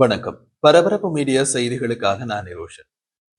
வணக்கம். பரபரப்பு மீடியா செய்திகளுக்காக நான் நிரோஷன்.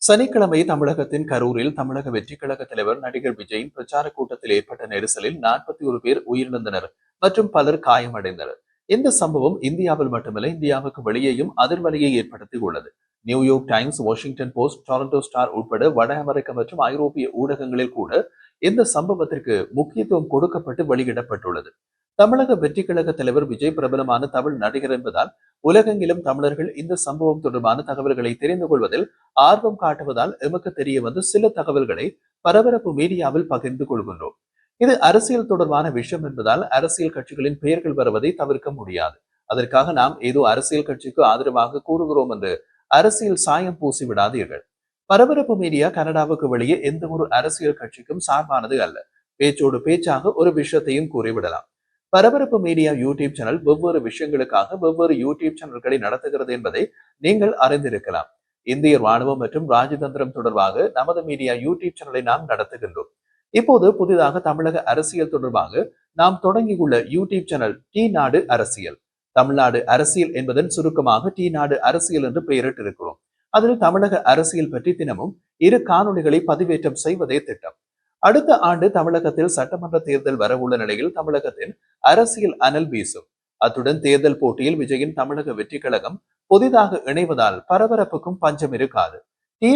சனிக்கிழமை தமிழகத்தின் கரூரில் தமிழக வெற்றிக் கழக தலைவர் நடிகர் விஜயின் பிரச்சார கூட்டத்தில் ஏற்பட்ட நெரிசலில் 41 பேர் உயிரிழந்தனர் மற்றும் பலர் காயமடைந்தனர். இந்த சம்பவம் இந்தியாவில் மட்டுமல்ல, இந்தியாவுக்கு வெளியேயும் அதிர்வலையை ஏற்படுத்தி உள்ளது. New York times, Washington post, Toronto star உட்பட வட அமெரிக்க மற்றும் ஐரோப்பிய ஊடகங்களில் கூட இந்த சம்பவத்திற்கு முக்கியத்துவம் கொடுக்கப்பட்டு வெளியிடப்பட்டுள்ளது. தமிழக வெற்றி கழக தலைவர் விஜய் பிரபலமான தமிழ் நடிகர் என்பதால் உலகெங்கிலும் தமிழர்கள் இந்த சம்பவம் தொடர்பான தகவல்களை தெரிந்து கொள்வதில் ஆர்வம் காட்டுவதால் எமக்கு தெரிய வந்து சில தகவல்களை பரபரப்பு மீடியாவில் பகிர்ந்து கொள்கின்றோம். இது அரசியல் தொடர்பான விஷயம் என்பதால் அரசியல் கட்சிகளின் பெயர்கள் வருவதை தவிர்க்க முடியாது. அதற்காக நாம் ஏதோ அரசியல் கட்சிக்கு ஆதரவாக கூறுகிறோம் என்று அரசியல் சாயம் பூசி விடாதீர்கள். பரபரப்பு மீடியா கனடாவுக்கு வெளியே எந்த ஒரு அரசியல் கட்சிக்கும் சார்பானது அல்ல. பேச்சோடு பேச்சாக ஒரு விஷயத்தையும் கூறிவிடலாம். பரபரப்பு மீடியா யூடியூப் சேனல் வெவ்வேறு விஷயங்களுக்காக வெவ்வேறு யூடியூப் சேனல்களை நடத்துகிறது என்பதை நீங்கள் அறிந்திருக்கலாம். இந்திய ராணுவம் மற்றும் ராஜதந்திரம் தொடர்பாக நமது மீடியா யூடியூப் சேனலை நாம் நடத்துகின்றோம். இப்போது புதிதாக தமிழக அரசியல் தொடர்பாக நாம் தொடங்கியுள்ள யூடியூப் சேனல் டி நாடு அரசியல். தமிழ்நாடு அரசியல் என்பதன் சுருக்கமாக டி நாடு அரசியல் என்று பெயரிட்டு இருக்கிறோம். அதில் தமிழக அரசியல் பற்றி தினமும் 2 காணொளிகளை பதிவேற்றம் செய்வதே திட்டம். அடுத்த ஆண்டு தமிழகத்தில் சட்டமன்ற தேர்தல் வரவுள்ள நிலையில் தமிழகத்தின் அரசியல் அனல் வீசும். அத்துடன் தேர்தல் போட்டியில் விஜயின் தமிழக வெற்றி கழகம் புதிதாக இணைவதால் பரபரப்புக்கும் பஞ்சம் இருக்காது.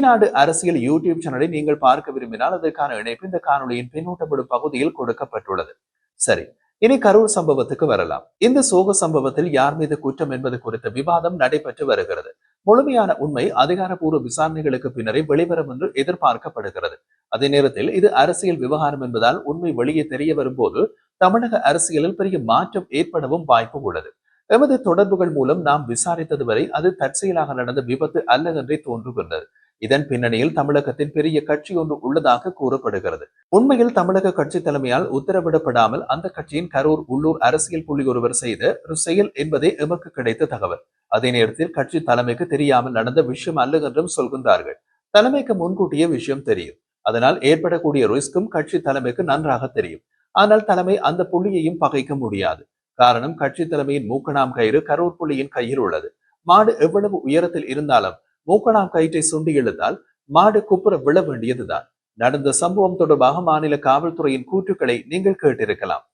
நாடு அரசியல் யூடியூப் சேனலை நீங்கள் பார்க்க விரும்பினால் அதற்கான இணைப்பு இந்த காணொலியின் பின்னூட்டப்படும் பகுதியில் கொடுக்கப்பட்டுள்ளது. சரி, இனி கரூர் சம்பவத்துக்கு வரலாம். இந்த சோக சம்பவத்தில் யார் மீது குற்றம் என்பது குறித்த விவாதம் நடைபெற்று வருகிறது. முழுமையான உண்மை அதிகாரப்பூர்வ விசாரணைகளுக்கு பின்னரே வெளிவரும் என்று எதிர்பார்க்கப்படுகிறது. அதே நேரத்தில் இது அரசியல் விவகாரம் என்பதால் உண்மை வெளியே தெரிய வரும்போது தமிழக அரசியலில் பெரிய மாற்றம் ஏற்படவும் வாய்ப்பு உள்ளது. எமது தொடர்புகள் மூலம் நாம் விசாரித்தது வரை அது தற்செயலாக நடந்த விபத்து அல்ல என்றே தோன்றுகின்றது. இதன் பின்னணியில் தமிழகத்தின் பெரிய கட்சி ஒன்று உள்ளதாக கூறப்படுகிறது. உண்மையில் தமிழக கட்சி தலைமையால் உத்தரவிடப்படாமல் அந்த கட்சியின் கரூர் உள்ளூர் அரசியல் புள்ளி ஒருவர் செய்த ஒரு செயல் என்பதே எமக்கு கிடைத்த தகவல். அதே நேரத்தில் கட்சி தலைமைக்கு தெரியாமல் நடந்த விஷயம் அல்ல என்றும் சொல்கின்றார்கள். தலைமைக்கு முன்கூட்டிய விஷயம் தெரியும். அதனால் ஏற்படக்கூடிய ரிஸ்கும் கட்சி தலைமைக்கு நன்றாக தெரியும். ஆனால் தலைமை அந்த புள்ளியையும் பகைக்க முடியாது. காரணம், கட்சி தலைமையின் மூக்கணாம் கயிறு கரூர் புள்ளியின் கையில் உள்ளது. மாடு எவ்வளவு உயரத்தில் இருந்தாலும் மூக்கணாம் கயிற்றை சுண்டி இழுத்தால் மாடு குப்புற விழ வேண்டியதுதான். நடந்த சம்பவம் தொடர்பாக மாநில காவல்துறையின் கூற்றுக்களை நீங்கள் கேட்டிருக்கலாம்.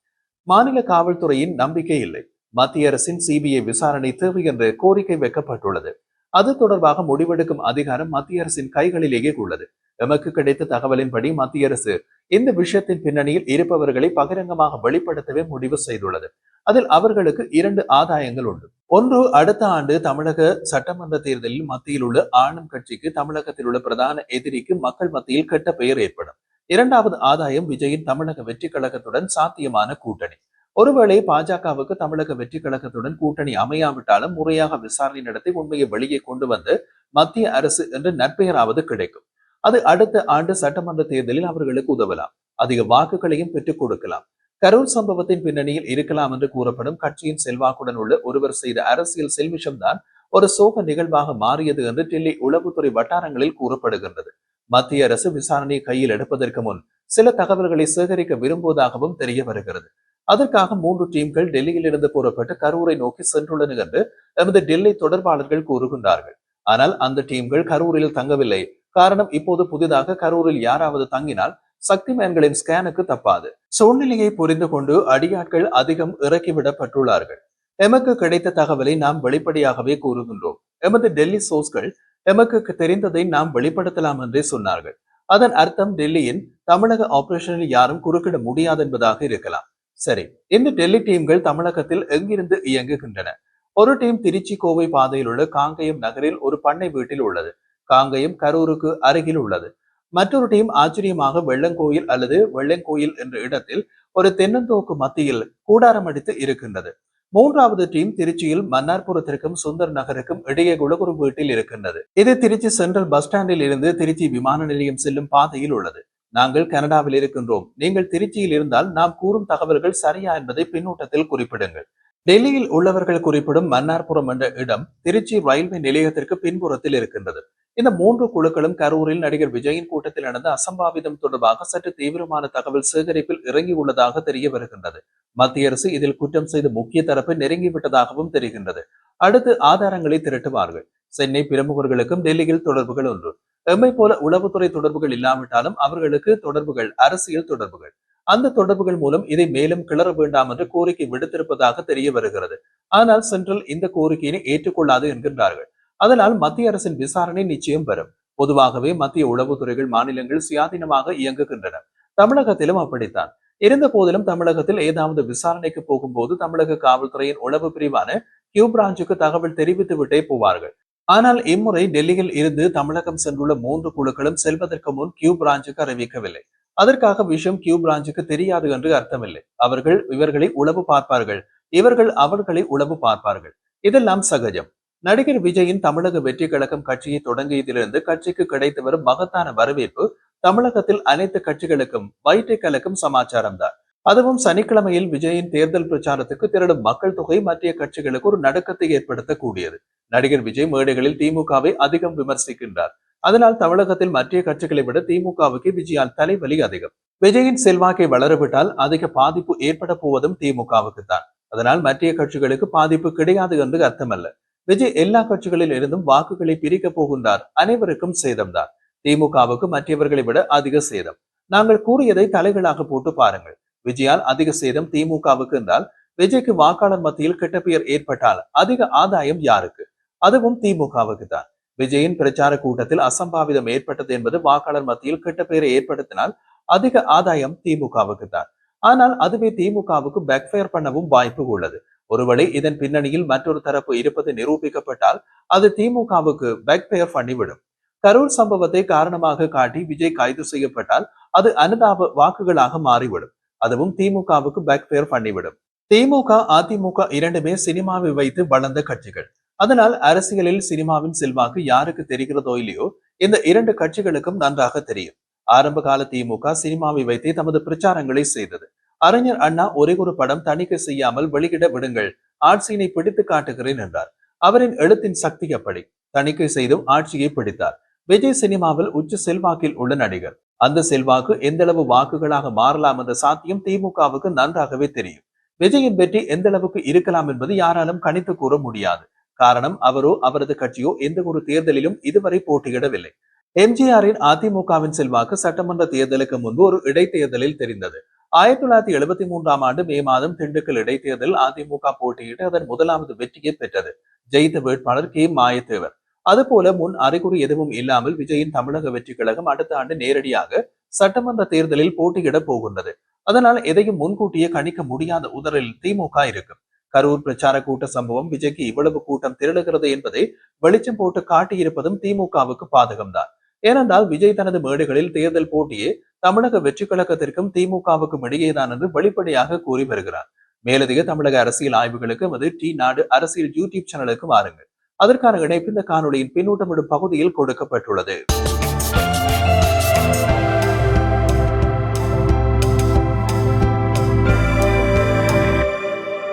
மாநில காவல்துறையின் நம்பிக்கை இல்லை. மத்திய அரசின் சிபிஐ விசாரணை தேவை என்று கோரிக்கை வைக்கப்பட்டுள்ளது. அது தொடர்பாக முடிவெடுக்கும் அதிகாரம் மத்திய அரசின் கைகளிலேயே உள்ளது. எமக்கு கிடைத்த தகவலின்படி மத்திய அரசு இந்த விஷயத்தின் பின்னணியில் இருப்பவர்களை பகிரங்கமாக வெளிப்படுத்தவே முடிவு செய்துள்ளது. அதில் அவர்களுக்கு 2 ஆதாயங்கள் உண்டு. ஒன்று, அடுத்த ஆண்டு தமிழக சட்டமன்ற தேர்தலில் மத்தியில் உள்ள ஆளும் கட்சிக்கு தமிழகத்தில் உள்ள பிரதான எதிரிக்கு மக்கள் மத்தியில் கெட்ட பெயர் ஏற்படும். 2வது ஆதாயம், விஜயின் தமிழக வெற்றி கழகத்துடன் சாத்தியமான கூட்டணி. ஒருவேளை பாஜகவுக்கு தமிழக வெற்றி கழகத்துடன் கூட்டணி அமையாவிட்டாலும் முறையாக விசாரணை நடத்தி உண்மையை வெளியே கொண்டு வந்து மத்திய அரசு என்று நற்பெயராவது கிடைக்கும். அது அடுத்த ஆண்டு சட்டமன்ற தேர்தலில் அவர்களுக்கு உதவலாம். அதிக வாக்குகளையும் பெற்றுக் கொடுக்கலாம். கரூர் சம்பவத்தின் பின்னணியில் இருக்கலாம் என்று கூறப்படும் கட்சியின் செல்வாக்குடன் உள்ள ஒருவர் செய்த அரசியல் செல்விஷம்தான் ஒரு சோக நிகழ்வாக மாறியது என்று டெல்லி உளவுத்துறை வட்டாரங்களில் கூறப்படுகின்றது. மத்திய அரசு விசாரணையை கையில் எடுப்பதற்கு முன் சில தகவல்களை சேகரிக்க விரும்புவதாகவும் தெரிய வருகிறது. அதற்காக 3 டீம்கள் டெல்லியில் இருந்து கூறப்பட்டு கரூரை நோக்கி சென்றுள்ளன என்று எமது டெல்லி தொடர்பாளர்கள் கூறுகின்றார்கள். ஆனால் அந்த டீம்கள் கரூரில் தங்கவில்லை. காரணம், இப்போது புதிதாக கரூரில் யாராவது தங்கினால் சக்திமேன்களின் ஸ்கேனுக்கு தப்பாது. சூழ்நிலையை புரிந்து கொண்டு அடியாட்கள் அதிகம் இறக்கிவிடப்பட்டுள்ளார்கள். எமக்கு கிடைத்த தகவலை நாம் வெளிப்படையாகவே கூறுகின்றோம். எமது டெல்லி சோர்ஸ்கள் எமக்கு தெரிந்ததை நாம் வெளிப்படுத்தலாம் என்றே சொன்னார்கள். அதன் அர்த்தம் டெல்லியின் தமிழக ஆபரேஷனில் யாரும் குறுக்கிட முடியாது என்பதாக இருக்கலாம். சரி, இந்த டெல்லி டீம்கள் தமிழகத்தில் எங்கிருந்து இயங்குகின்றன? ஒரு டீம் திருச்சி கோவை பாதையில் உள்ள காங்கயம் நகரில் ஒரு பண்ணை வீட்டில் உள்ளது. காங்கயம் கரூருக்கு அருகில் உள்ளது. மற்றொரு டீம் ஆச்சரியமாக வெள்ளங்கோயில் அல்லது வெள்ளங்கோயில் என்ற இடத்தில் ஒரு தென்னந்தோக்கு மத்தியில் கூடாரம் அடித்து இருக்கின்றது. 3வது டீம் திருச்சியில் மன்னார்புரத்திற்கும் சுந்தர் நகருக்கும் இடையே உள்ள ஒரு வீட்டில் இருக்கின்றது. இது திருச்சி சென்ட்ரல் பஸ் ஸ்டாண்டில் இருந்து திருச்சி விமான நிலையம் செல்லும் பாதையில் உள்ளது. நாங்கள் கனடாவில் இருக்கின்றோம். நீங்கள் திருச்சியில் இருந்தால் நாம் கூறும் தகவல்கள் சரியா என்பதை பின்னூட்டத்தில் குறிப்பிடுங்கள். டெல்லியில் உள்ளவர்கள் குறிப்பிடும் மன்னார்புரம் என்ற இடம் திருச்சி ரயில்வே நிலையத்திற்கு பின்புறத்தில் இருக்கின்றது. இந்த மூன்று குழுக்களும் கரூரில் நடிகர் விஜயின் கூட்டத்தில் நடந்த அசம்பாவிதம் தொடர்பாக சற்று தீவிரமான தகவல் சேகரிப்பில் இறங்கியுள்ளதாக தெரிய வருகின்றது. மத்திய அரசு இதில் குற்றம் செய்த முக்கிய தரப்பு நெருங்கிவிட்டதாகவும் தெரிகின்றது. அடுத்து ஆதாரங்களை திரட்டுவார்கள். சென்னை பிரமுகர்களுக்கும் டெல்லியில் தொடர்புகள் ஒன்று. எம்மை போல உளவுத்துறை தொடர்புகள் இல்லாவிட்டாலும் அவர்களுக்கு தொடர்புகள் அரசியல் தொடர்புகள். அந்த தொடர்புகள் மூலம் இதை மேலும் கிளற வேண்டாம் என்று கோரிக்கை விடுத்திருப்பதாக தெரிய வருகிறது. ஆனால் சென்ட்ரல் இந்த கோரிக்கையை ஏற்றுக்கொள்ளாது என்கின்றார்கள். அதனால் மத்திய அரசின் விசாரணை நிச்சயம் வரும். பொதுவாகவே மத்திய உளவுத்துறைகள் மாநிலங்கள் சுயாதீனமாக இயங்குகின்றன. தமிழகத்திலும் அப்படித்தான். இருந்த போதிலும் தமிழகத்தில் ஏதாவது விசாரணைக்கு போகும்போது தமிழக காவல்துறையின் உளவு பிரிவான கியூ பிரான்ச்சுக்கு தகவல் தெரிவித்து விட்டே போவார்கள். ஆனால் இம்முறை டெல்லியில் இருந்து தமிழகம் சென்றுள்ள மூன்று குழுக்களும் செல்வதற்கு முன் கியூ பிரான்ச்சுக்கு அறிவிக்கவில்லை. அதற்காக விஷயம் கியூ பிரான்ச்சுக்கு தெரியாது என்று அர்த்தமில்லை. அவர்கள் இவர்களை உளவு பார்ப்பார்கள், இவர்கள் அவர்களை உளவு பார்ப்பார்கள். இதெல்லாம் சகஜம். நடிகர் விஜயின் தமிழக வெற்றி கழகம் கட்சியை தொடங்கியதிலிருந்து கட்சிக்கு கிடைத்து வரும் மகத்தான வரவேற்பு தமிழகத்தில் அனைத்து கட்சிகளுக்கும் வயிற்றை கலக்கும் சமாச்சாரம் தான். அதுவும் சனிக்கிழமையில் விஜயின் தேர்தல் பிரச்சாரத்துக்கு திரளும் மக்கள் தொகை மத்திய கட்சிகளுக்கு ஒரு நடுக்கத்தை ஏற்படுத்தக்கூடியது. நடிகர் விஜய் மேடைகளில் திமுகவை அதிகம் விமர்சிக்கின்றார். அதனால் தமிழகத்தில் மத்திய கட்சிகளை விட திமுகவுக்கு விஜயால் தலைவலி அதிகம். விஜயின் செல்வாக்கை வளரவிட்டால் அதிக பாதிப்பு ஏற்பட போவதும் திமுகவுக்கு தான். அதனால் மத்திய கட்சிகளுக்கு பாதிப்பு கிடையாது என்று அர்த்தமல்ல. விஜய் எல்லா கட்சிகளில் இருந்தும் வாக்குகளை பிரிக்க போகின்றார். அனைவருக்கும் சேதம்தான். திமுகவுக்கு மற்றவர்களை விட அதிக சேதம். நாங்கள் கூறியதை தலைகளாக போட்டு பாருங்கள். விஜயால் அதிக சேதம் திமுகவுக்கு என்றால் விஜய்க்கு வாக்காளர் மத்தியில் கெட்ட பெயர் ஏற்பட்டால் அதிக ஆதாயம் யாருக்கு? அதுவும் திமுகவுக்கு தான். விஜயின் பிரச்சார கூட்டத்தில் அசம்பாவிதம் ஏற்பட்டது என்பது வாக்காளர் மத்தியில் கெட்ட பெயரை ஏற்படுத்தினால் அதிக ஆதாயம் திமுகவுக்கு தான். ஆனால் அதுவே திமுகவுக்கு பேக்ஃபயர் பண்ணவும் வாய்ப்பு உள்ளது. ஒருவேளை இதன் பின்னணியில் மற்றொரு தரப்பு இருப்பது நிரூபிக்கப்பட்டால் அது திமுகவுக்கு பேக்ஃபயர் பண்ணிவிடும். கரூர் சம்பவத்தை காரணமாக காட்டி விஜய் கைது செய்யப்பட்டால் அது அனுதாப வாக்குகளாக மாறிவிடும். அதுவும் திமுகவுக்கு பேக்ஃபயர் பண்ணிவிடும். திமுக அதிமுக இரண்டுமே சினிமாவை வைத்து வளர்ந்த கட்சிகள். அதனால் அரசியலில் சினிமாவின் செல்வாக்கு யாருக்கு தெரிகிறதோ இல்லையோ இந்த இரண்டு கட்சிகளுக்கும் நன்றாக தெரியும். ஆரம்ப கால திமுக சினிமாவை வைத்தே தமது பிரச்சாரங்களை செய்தது. அறிஞர் அண்ணா ஒரே ஒரு படம் தணிக்கை செய்யாமல் வெளியிட விடுங்கள், ஆட்சியினை பிடித்து காட்டுகிறேன் என்றார். அவரின் எழுத்தின் சக்தி அப்படி. தணிக்கை செய்தும் ஆட்சியை பிடித்தார். விஜய் சினிமாவில் உச்ச செல்வாக்கில் உள்ள நடிகர். அந்த செல்வாக்கு எந்தளவு வாக்குகளாக மாறலாம் என்ற சாத்தியம் திமுகவுக்கு நன்றாகவே தெரியும். விஜயின் வெற்றி எந்த அளவுக்கு இருக்கலாம் என்பது யாராலும் கணித்து கூற முடியாது. காரணம் அவரோ அவரது கட்சியோ எந்த ஒரு தேர்தலிலும் இதுவரை போட்டியிடவில்லை. எம்ஜிஆரின் அதிமுகவின் செல்வாக்கு சட்டமன்ற தேர்தலுக்கு முன்பு ஒரு இடைத்தேர்தலில் தெரிந்தது. 1973 ஆண்டு மே மாதம் திண்டுக்கல் இடைத்தேர்தலில் அதிமுக போட்டியிட்டு அதன் முதலாவது வெற்றியை பெற்றது. ஜெயித்த வேட்பாளர் கே மாயத்தேவர். அதுபோல முன் அறிகுறி எதுவும் இல்லாமல் விஜயின் தமிழக வெற்றி கழகம் அடுத்த ஆண்டு நேரடியாக சட்டமன்ற தேர்தலில் போட்டியிட போகின்றது. அதனால் எதையும் முன்கூட்டியே கணிக்க முடியாத உதறில் திமுக இருக்கும். கரூர் பிரச்சார கூட்ட சம்பவம் விஜய்க்கு இவ்வளவு கூட்டம் திரளுகிறது என்பதை வெளிச்சம் போட்டு காட்டியிருப்பதும் திமுகவுக்கு பாதகம்தான். ஏனென்றால் விஜய் தனது மேடைகளில் தேர்தல் போட்டியே தமிழக வெற்றி கழகத்திற்கும் திமுகவுக்கும் இடையேதான் என்று வெளிப்படையாக கூறி வருகிறார். மேலதிக தமிழக அரசியல் ஆய்வுகளுக்கு அது டி நாடு அரசியல் யூடியூப் சேனலுக்கு வாருங்கள். அதற்கான இணைப்பு இந்த காணொலியின் பின்னூட்டமிடும் பகுதியில் கொடுக்கப்பட்டுள்ளது.